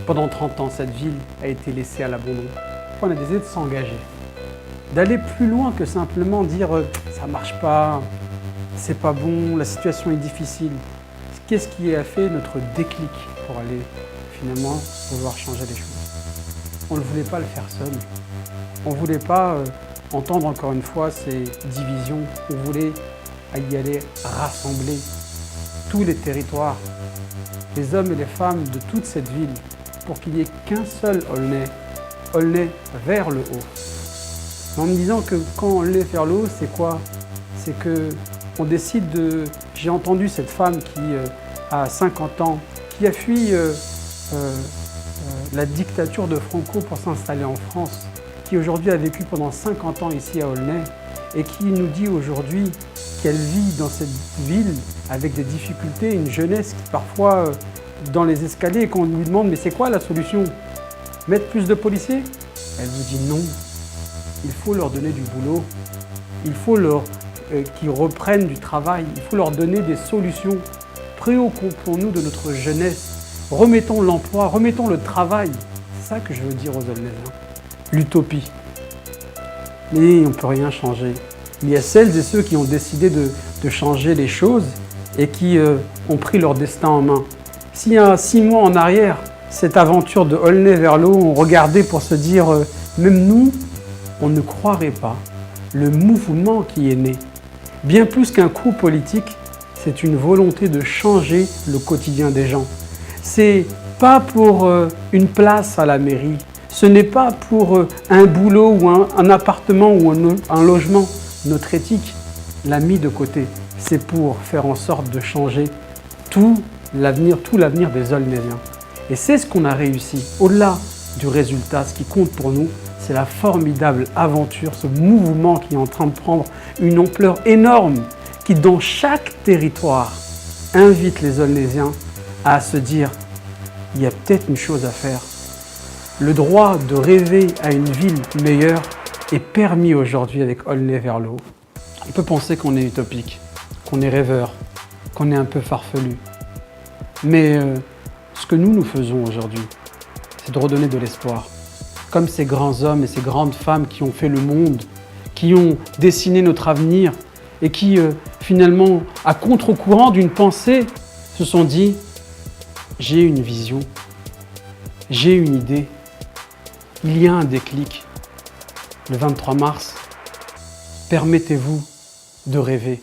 Pendant 30 ans, cette ville a été laissée à l'abandon. On a décidé de s'engager, d'aller plus loin que simplement dire ça marche pas, c'est pas bon, la situation est difficile. Qu'est-ce qui a fait notre déclic pour aller finalement vouloir changer les choses? On ne voulait pas le faire seul. On ne voulait pas entendre encore une fois ces divisions. On voulait y aller rassembler tous les territoires, les hommes et les femmes de toute cette ville, pour qu'il n'y ait qu'un seul Aulnay vers le haut. En me disant que quand Aulnay vers le haut, c'est quoi? C'est qu'on décide de... J'ai entendu cette femme qui a 50 ans, qui a fui la dictature de Franco pour s'installer en France, qui aujourd'hui a vécu pendant 50 ans ici à Aulnay et qui nous dit aujourd'hui qu'elle vit dans cette ville avec des difficultés, une jeunesse qui parfois dans les escaliers et qu'on lui demande mais c'est quoi la solution? Mettre plus de policiers? Elle vous dit non, il faut leur donner du boulot, il faut qu'ils reprennent du travail, il faut leur donner des solutions. Préoccupons-nous de notre jeunesse, remettons l'emploi, remettons le travail. C'est ça que je veux dire aux Aulnaysiens. L'utopie. Mais on ne peut rien changer. Il y a celles et ceux qui ont décidé de changer les choses et qui ont pris leur destin en main. S'il y a 6 mois en arrière, cette aventure de Aulnay vers le haut, on regardait pour se dire, même nous, on ne croirait pas le mouvement qui est né. Bien plus qu'un coup politique, c'est une volonté de changer le quotidien des gens. C'est pas pour une place à la mairie, ce n'est pas pour un boulot ou un appartement ou un logement. Notre éthique l'a mis de côté. C'est pour faire en sorte de changer tout l'avenir des Aulnaysiens. Et c'est ce qu'on a réussi. Au-delà du résultat, ce qui compte pour nous, c'est la formidable aventure, ce mouvement qui est en train de prendre une ampleur énorme, qui dans chaque territoire invite les Aulnaysiens à se dire il y a peut-être une chose à faire. Le droit de rêver à une ville meilleure est permis aujourd'hui avec Aulnay vers le haut. On peut penser qu'on est utopique, qu'on est rêveur, qu'on est un peu farfelu. Mais ce que nous faisons aujourd'hui, c'est de redonner de l'espoir. Comme ces grands hommes et ces grandes femmes qui ont fait le monde, qui ont dessiné notre avenir et qui, finalement, à contre-courant d'une pensée, se sont dit « j'ai une vision, j'ai une idée, il y a un déclic. Le 23 mars, permettez-vous de rêver. »